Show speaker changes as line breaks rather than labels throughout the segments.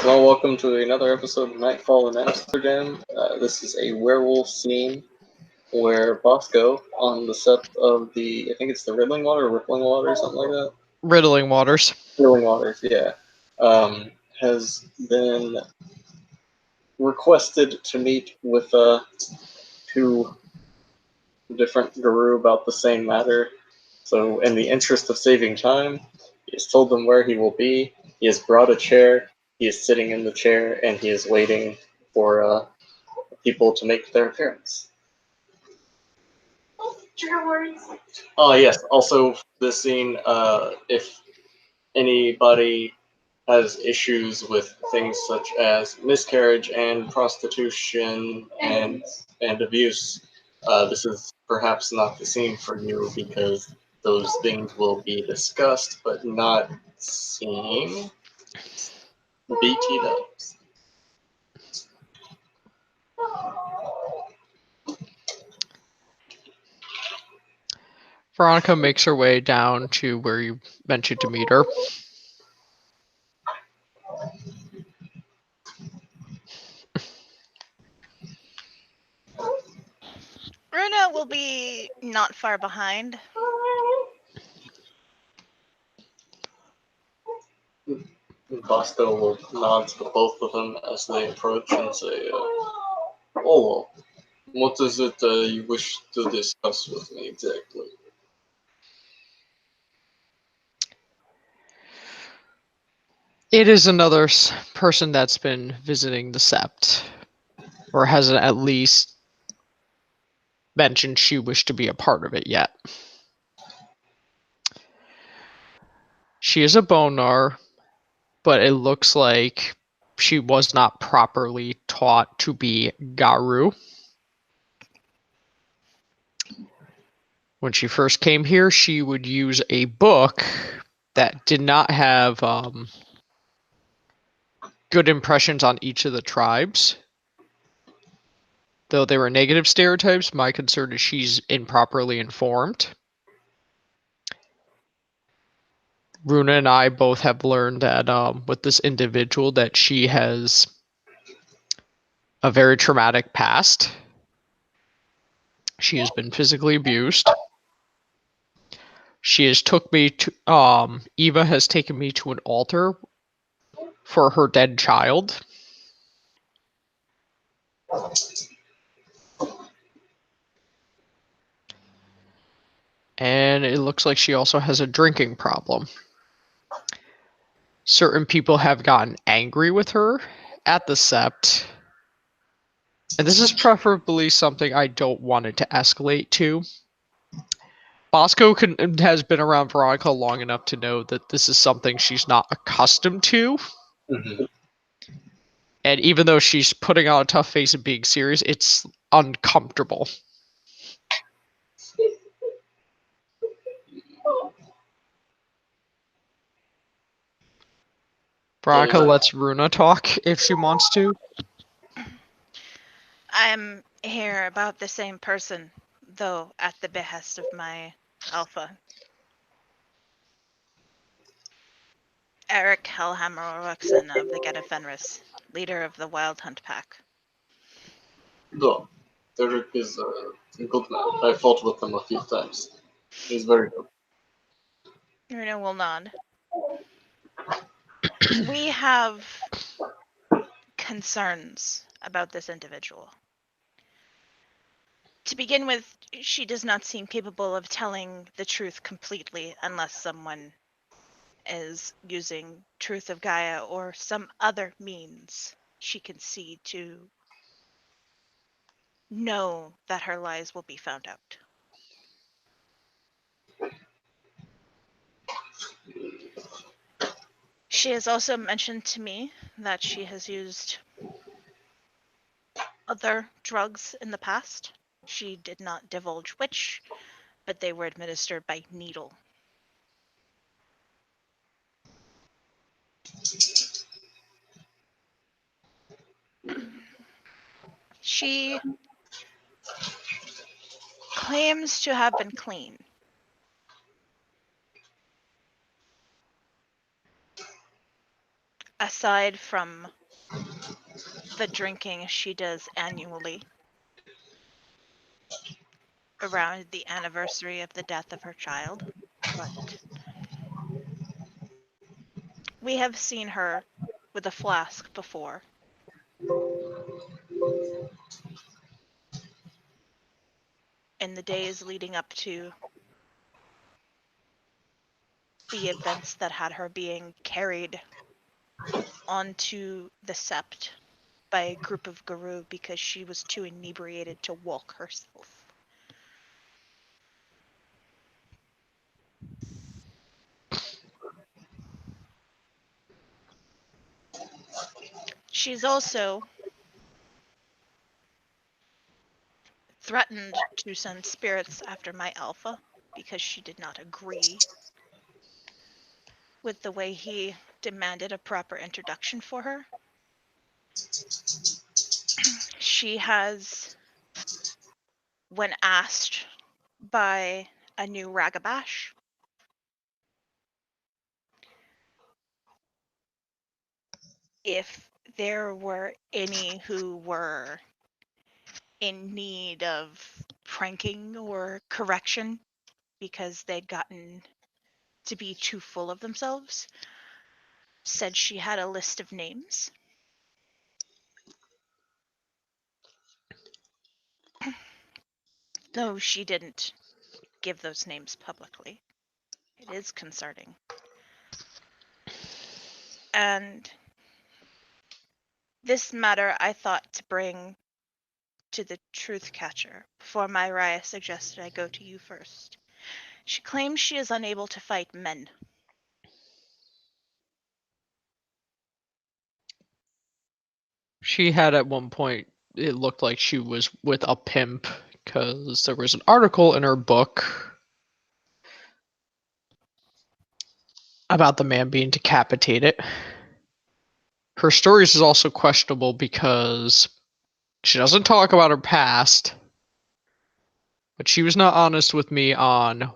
Well, welcome to another episode of Nightfall in Amsterdam. This is a werewolf scene where Bosco, on the set of I think it's the Riddling Water or Rippling Water, something like that.
Riddling Waters.
Riddling Waters, yeah. Has been requested to meet with two different guru about the same matter. So, in the interest of saving time, he has told them where he will be. He has brought a chair. He is sitting in the chair and he is waiting for people to make their appearance. Oh yes. Also, this scene, if anybody has issues with things such as miscarriage and prostitution and abuse, this is perhaps not the scene for you because those things will be discussed but not seen. BT dubs.
Veronica makes her way down to where you mentioned to meet her.
Runa will be not far behind.
Bosco will nod to both of them as they approach and say, "Oh, what is it you wish to discuss with me exactly?"
It is another person that's been visiting the Sept, or hasn't at least mentioned she wished to be a part of it yet. She is a Bonar, but it looks like she was not properly taught to be Garu. When she first came here, she would use a book that did not have good impressions on each of the tribes. Though they were negative stereotypes, my concern is she's improperly informed. Runa and I both have learned that with this individual that she has a very traumatic past. She has been physically abused. She has took me to Eva has taken me to an altar for her dead child. And it looks like she also has a drinking problem. Certain people have gotten angry with her at the Sept. And this is preferably something I don't want it to escalate to. Bosco has been around Veronica long enough to know that this is something she's not accustomed to.
Mm-hmm.
And even though she's putting on a tough face and being serious, it's uncomfortable. Veronica lets Runa talk if she wants to.
I'm here about the same person, though at the behest of my alpha. Eric Hellhammer Orexon of the Geta Fenris, leader of the Wild Hunt Pack.
No, Derek is a good man. I fought with him a few times. He's very good.
Runa will nod. We have concerns about this individual. To begin with, she does not seem capable of telling the truth completely unless someone is using Truth of Gaia or some other means she can see to know that her lies will be found out. She has also mentioned to me that she has used other drugs in the past. She did not divulge which, but they were administered by needle. She claims to have been clean. aside from the drinking she does annually around the anniversary of the death of her child, but we have seen her with a flask before. In the days leading up to the events that had her being carried onto the sept by a group of Guru because she was too inebriated to walk herself. She's also threatened to send spirits after my alpha because she did not agree with the way he demanded a proper introduction for her. She has, when asked by a new Ragabash, if there were any who were in need of pranking or correction because they'd gotten to be too full of themselves, said she had a list of names. Though she didn't give those names publicly. It is concerning. And this matter I thought to bring to the truth catcher before my Raya suggested I go to you first. She claims she is unable to fight men.
She had at one point, it looked like she was with a pimp, because there was an article in her book about the man being decapitated. Her stories is also questionable because she doesn't talk about her past, but she was not honest with me on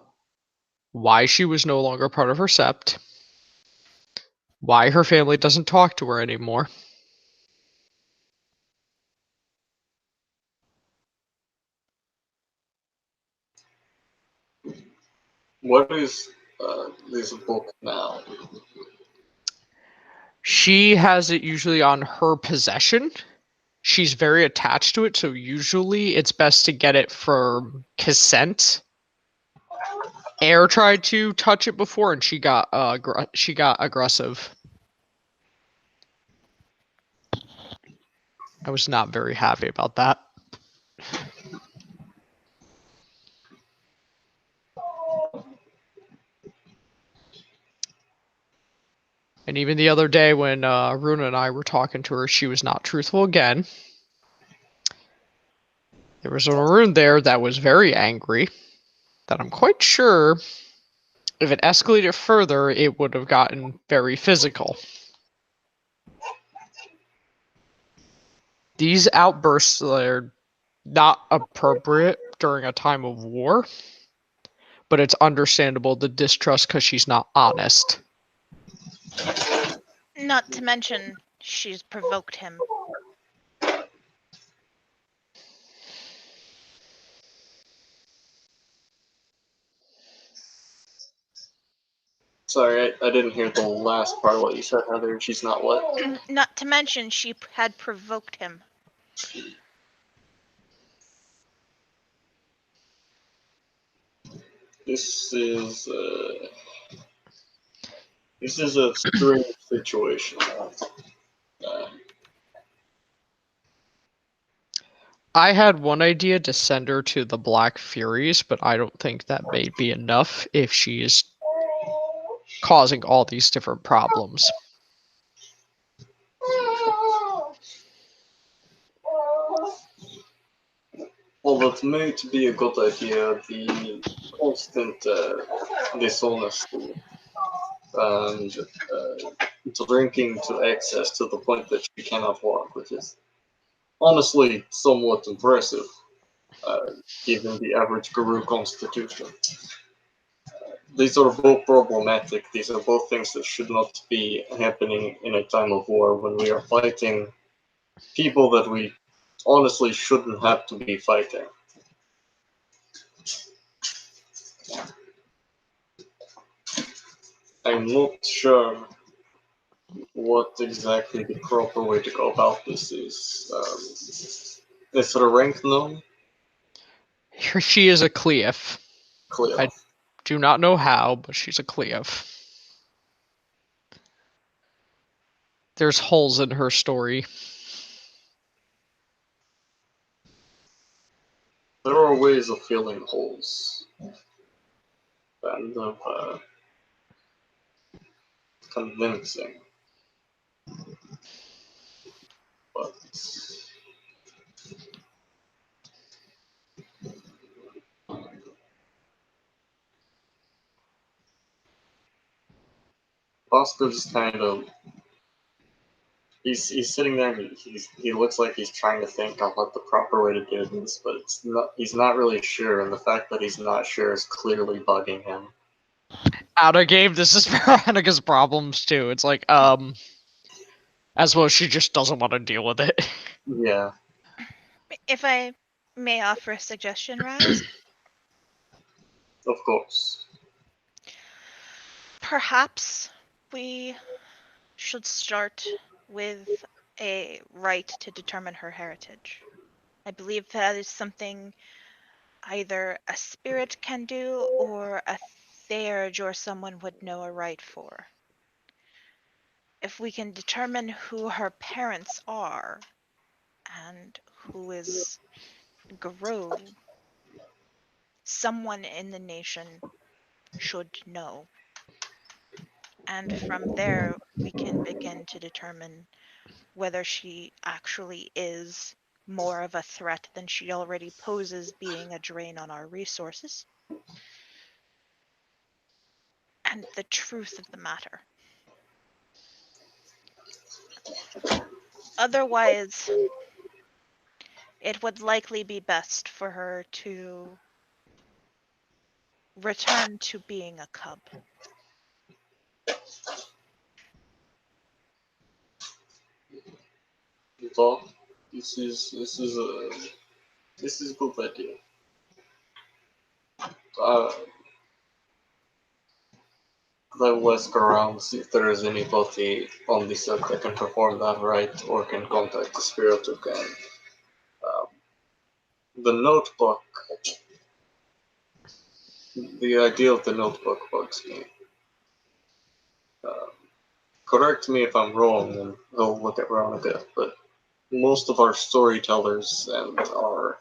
why she was no longer part of her sept, why her family doesn't talk to her anymore.
What is this book now?
She has it usually on her possession. She's very attached to it, so usually it's best to get it for consent. Air tried to touch it before, and she got aggressive. I was not very happy about that. And even the other day when Runa and I were talking to her, she was not truthful again. There was a Maroon there that was very angry, that I'm quite sure if it escalated further, it would have gotten very physical. These outbursts are not appropriate during a time of war, but it's understandable the distrust because she's not honest.
Not to mention, she's provoked him.
Sorry, I didn't hear the last part of what you said, Heather. She's not what?
Not to mention, she had provoked him.
This is a strange situation.
I had one idea to send her to the Black Furies, but I don't think that may be enough if she is causing all these different problems.
Well, that may be a good idea. The constant dishonesty and drinking to excess to the point that she cannot walk, which is honestly somewhat impressive, given the average Guru constitution. these are both problematic. These are both things that should not be happening in a time of war when we are fighting people that we honestly shouldn't have to be fighting. I'm not sure what exactly the proper way to go about this is. Is her rank known?
She is a Cleef.
Clear.
I do not know how, but she's a Cleef. There's holes in her story.
There are ways of filling holes and of convincing, but Bosco just kind of he's sitting there. He looks like he's trying to think on what the proper way to do this, but it's not. He's not really sure, and the fact that he's not sure is clearly bugging him.
Out of game, this is Veronica's problems too. It's like, as well, she just doesn't want to deal with it.
Yeah,
If I may offer a suggestion, Raz,
of course.
perhaps we should start with a right to determine her heritage. I believe that is something either a spirit can do or a Theurge or someone would know a right for. If we can determine who her parents are and who is Garou, someone in the nation should know. And from there, we can begin to determine whether she actually is more of a threat than she already poses, being a drain on our resources, and the truth of the matter. Otherwise, it would likely be best for her to return to being a cub.
Thought this is a good idea. Uh, I will ask around, see if there is anybody on the set that can perform that right or can contact the spirit who can. Um, the notebook, the idea of the notebook bugs me. Um, correct me if I'm wrong, and I'll look at Veronica, but most of our storytellers and our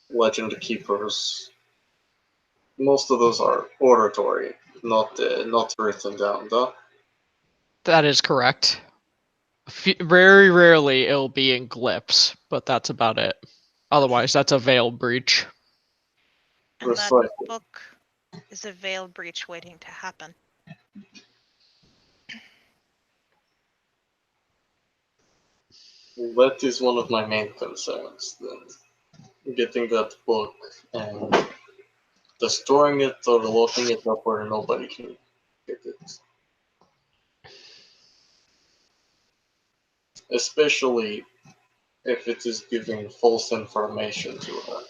legend keepers, most of those are oratory, not written down, though.
That is correct. Very rarely it'll be in glyphs, but that's about it. Otherwise, that's a veil breach.
And that
Recycle.
book is a veil breach waiting to happen.
That is one of my main concerns, then. Getting that book and destroying it or locking it up where nobody can get it. Especially if it is giving false information to her.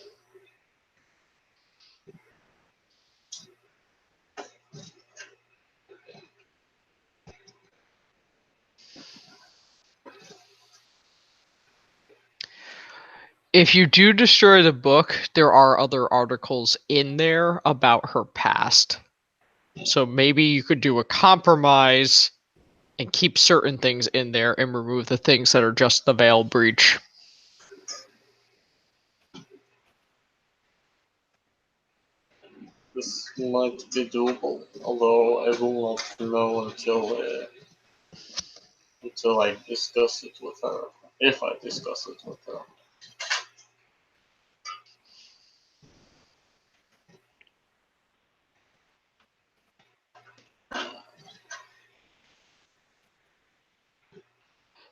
If you do destroy the book, there are other articles in there about her past. So maybe you could do a compromise and keep certain things in there and remove the things that are just the veil breach.
This might be doable, although I will not know until I discuss it with her. If I discuss it with her.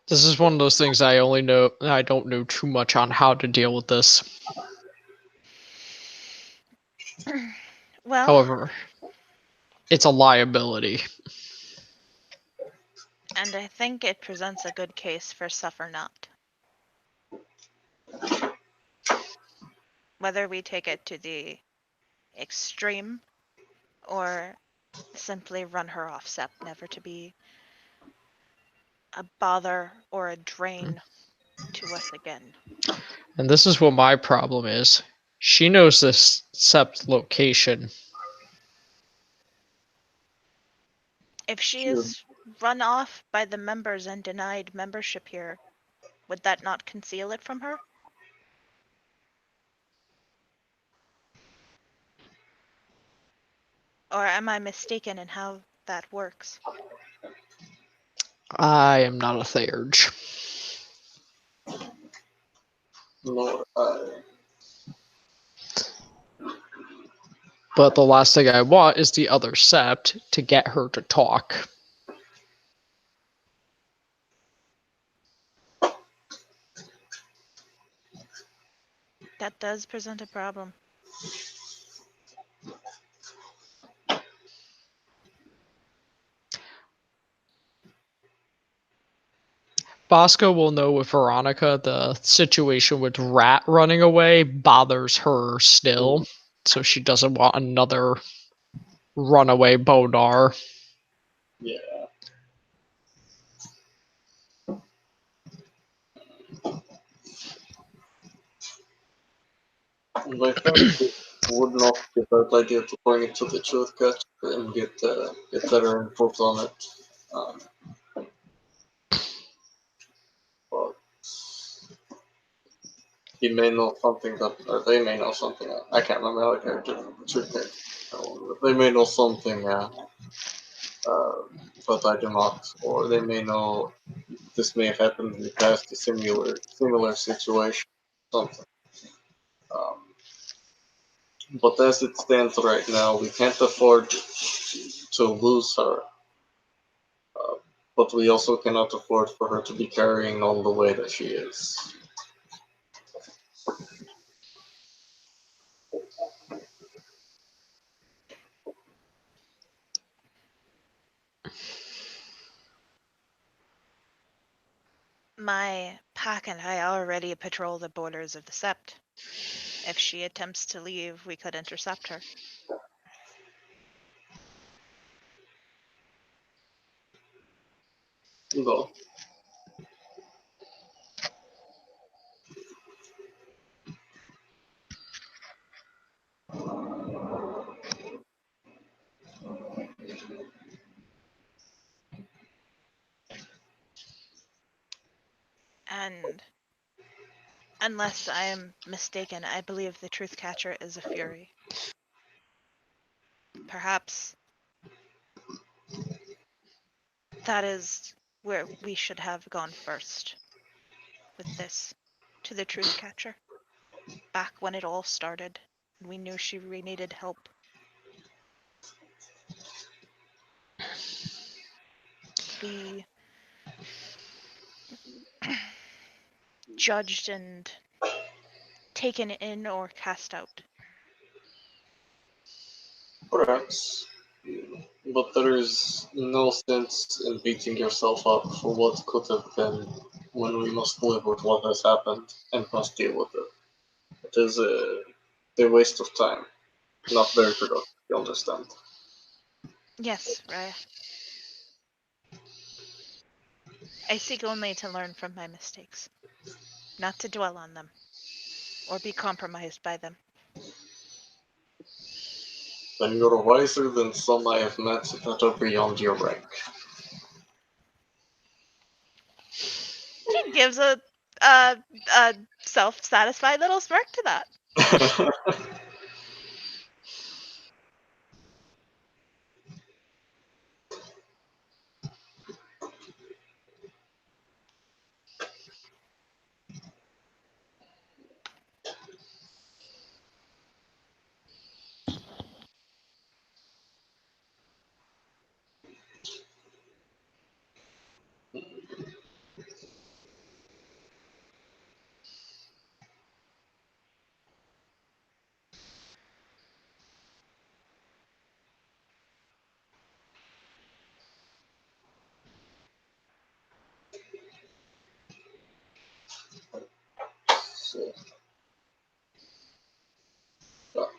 This is one of those things I don't know too much on how to deal with this.
Well,
However, it's a liability.
And I think it presents a good case for suffer not. Whether we take it to the extreme or simply run her off SEP, never to be a bother or a drain to us again.
And this is what my problem is. She knows this SEP's location.
If she
Sure.
is run off by the members and denied membership here, would that not conceal it from her? Or am I mistaken in how that works?
I am not a Theurge.
Nor
But the last thing I want is the other Sept to get her to talk.
That does present a problem.
Bosco will know with Veronica the situation with Rat running away bothers her still, so she doesn't want another runaway Bonar.
yeah. And I think it would not be a bad idea to bring it to the truth catcher and get better input on it. Um, but he may know something that, or they may know something. I can't remember how the character truth catcher. They may know something but I do not, or they may know this may have happened in the past, a similar situation, something. Um, but as it stands right now, we can't afford to lose her. Uh, but we also cannot afford for her to be carrying on the way that she is.
My pack and I already patrol the borders of the Sept. If she attempts to leave, we could intercept her.
Though,
And unless I am mistaken, I believe the Truth Catcher is a Fury. Perhaps that is where we should have gone first with this, to the Truth Catcher. Back when it all started, we knew she really needed help. Be judged and taken in or cast out.
perhaps. But there is no sense in beating yourself up for what could have been when we must live with what has happened and must deal with it. It is a waste of time. Not very productive, you understand.
Yes, Raya. I seek only to learn from my mistakes, not to dwell on them or be compromised by them.
Then you're wiser than some I have met that are beyond your rank.
She gives a self-satisfied little smirk to that.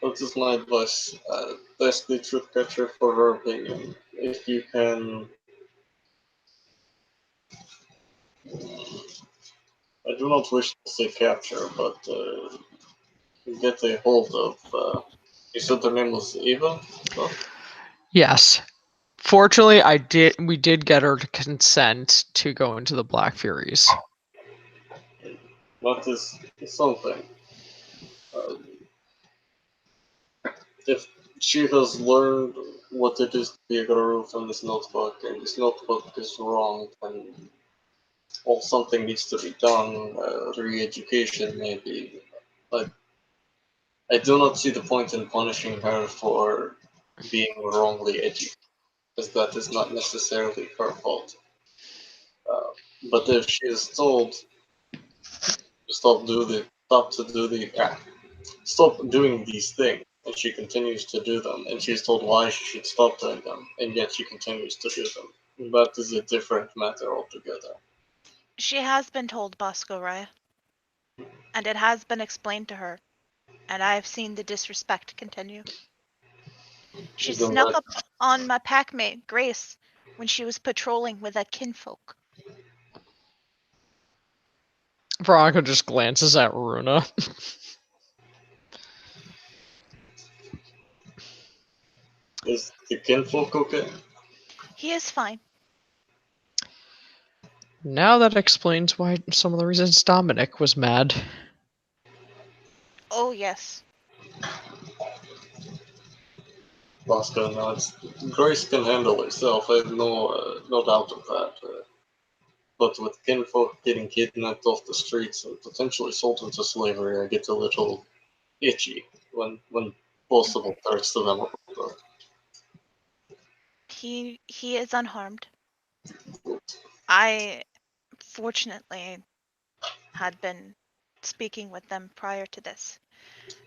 That is my advice. Ask the truth catcher for her opinion. If you can, I do not wish to say capture, but get a hold of. You said her name was Eva. So,
Yes. Fortunately, we did get her to consent to go into the Black Furies.
that is something. Uh, if she has learned what it is to be a guru from this notebook, and this notebook is wrong, then well, something needs to be done. Re-education, maybe. But I do not see the point in punishing her for being wrongly educated, because that is not necessarily her fault. Uh, but if she is told stop to do the stop doing these things, and she continues to do them, and she's told why she should stop doing them, and yet she continues to do them, that is a different matter altogether.
She has been told, Bosco Raya, and it has been explained to her, and I have seen the disrespect continue. She
Then
snuck
that,
up on my packmate, Grace, when she was patrolling with that kinfolk.
Veronica just glances at Runa.
is the kinfolk okay?
He is fine.
Now that explains why some of the reasons Dominic was mad.
Oh, yes.
Bosco nods. Grace can handle herself, I have no doubt of that. But with kinfolk getting kidnapped off the streets and potentially sold into slavery, I get a little itchy when possible threats to them occur.
He is unharmed. I, fortunately, had been speaking with them prior to this,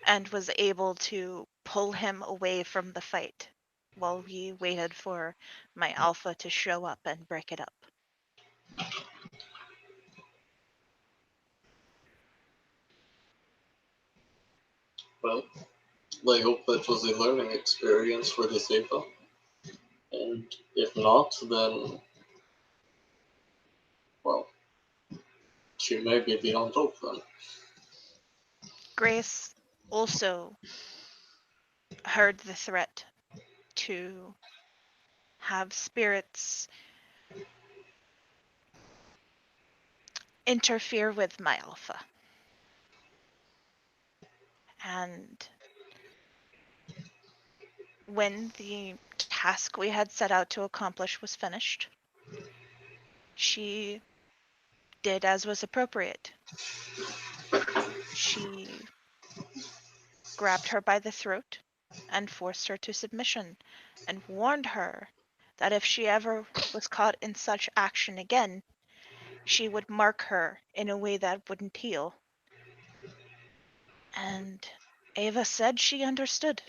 and was able to pull him away from the fight while we waited for my alpha to show up and break it up.
Well, I hope that was a learning experience for this Ava. And if not, then, well, she may be beyond hope then.
Grace also heard the threat to have spirits interfere with my alpha. And when the task we had set out to accomplish was finished, she did as was appropriate. She grabbed her by the throat and forced her to submission, and warned her that if she ever was caught in such action again, she would mark her in a way that wouldn't heal. And Ava said she understood.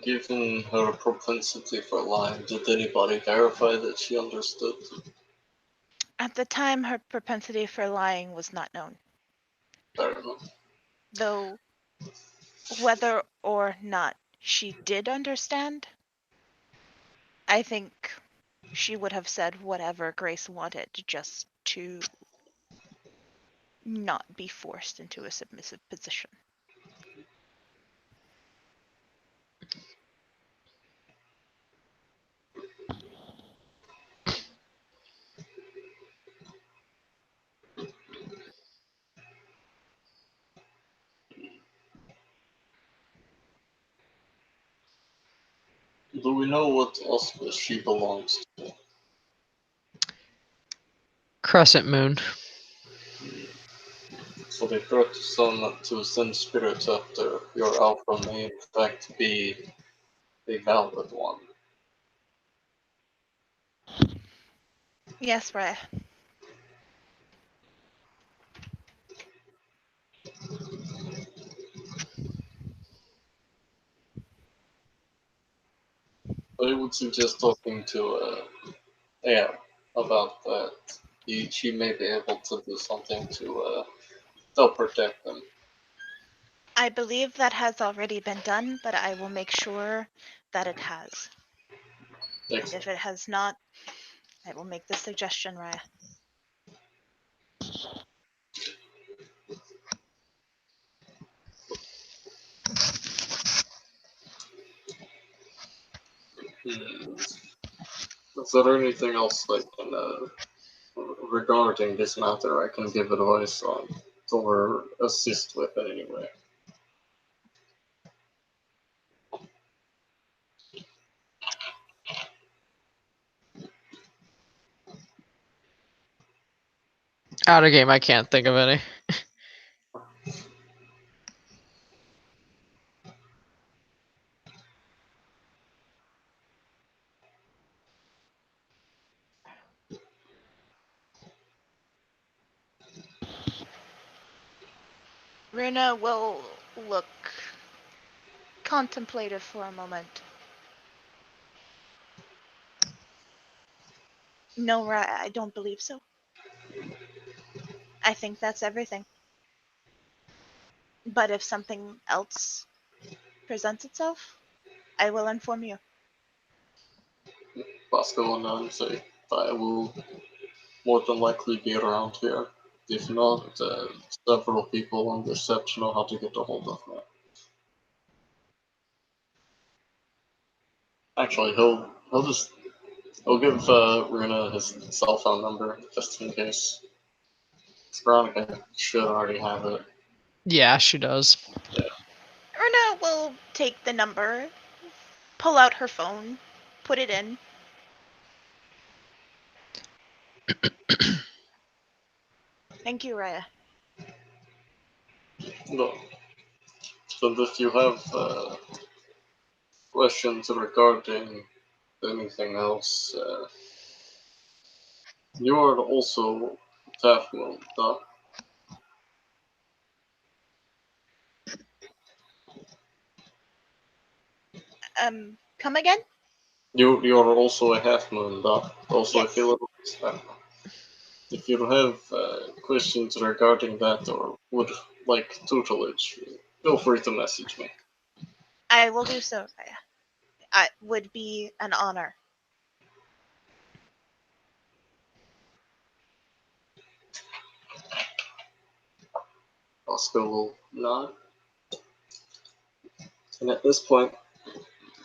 Given her propensity for lying, did anybody verify that she understood?
At the time, her propensity for lying was not known,
Fair enough.
though whether or not she did understand, I think she would have said whatever Grace wanted just to not be forced into a submissive position.
Do we know what auspice she belongs to?
Crescent Moon.
So the correct son to send spirits after your alpha may in fact be a valid one.
Yes, Rhea.
I would suggest talking to yeah. about that. She may be able to do something to help protect them.
I believe that has already been done, but I will make sure that it has. And
Excellent.
if it has not, I will make the suggestion, Raya.
Is there anything else I can, regarding this matter, I can give advice on or assist with in any way?
Out of game, I can't think of any.
Runa will look contemplative for a moment. No, Raya, I don't believe so. I think that's everything. But if something else presents itself, I will inform you.
Bosco and I say I will more than likely be around here. If not, several people on the set know how to get a hold of me. Actually, he'll give Runa his cell phone number just in case. Veronica should already have it.
Yeah, she does.
Runa will take the number, pull out her phone, put it in. Thank you, Raya.
No. So if you have questions regarding anything else, you are also Taffman, Doc.
Come again?
You are also a half moon, Doc. Also
Yes.
a killer. If you have questions regarding that or would like tutelage, feel free to message me.
I will do so, Raya. It would be an honor.
Oscar will nod. And at this point,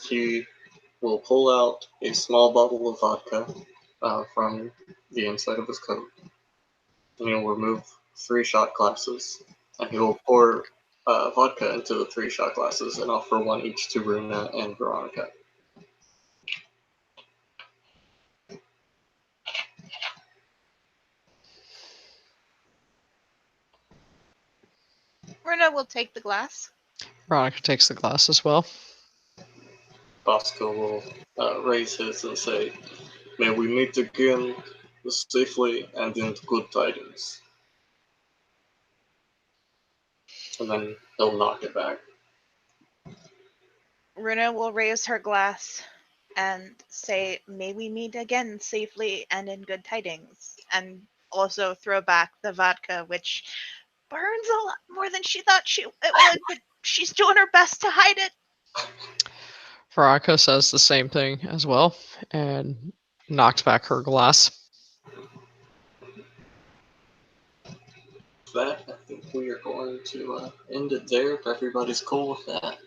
he will pull out a small bottle of vodka from the inside of his coat. And he'll remove 3 shot glasses. And he will pour vodka into the 3 shot glasses and offer one each to Runa and Veronica.
Runa will take the glass.
Veronica takes the glass as well.
Bosco will raise his and say, "May we meet again safely and in good tidings." And then he'll knock it back.
Runa will raise her glass and say, "May we meet again safely and in good tidings." And also throw back the vodka, which burns a lot more than she thought it would, but she's doing her best to hide it.
Veronica says the same thing as well and knocks back her glass.
With that, I think we are going to end it there if everybody's cool with that.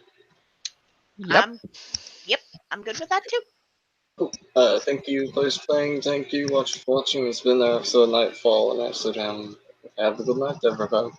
Yep.
Yep, I'm good with that too.
Thank you, players playing. Thank you, for watching. It's been an episode of Nightfall, and I said, have a good night, everybody.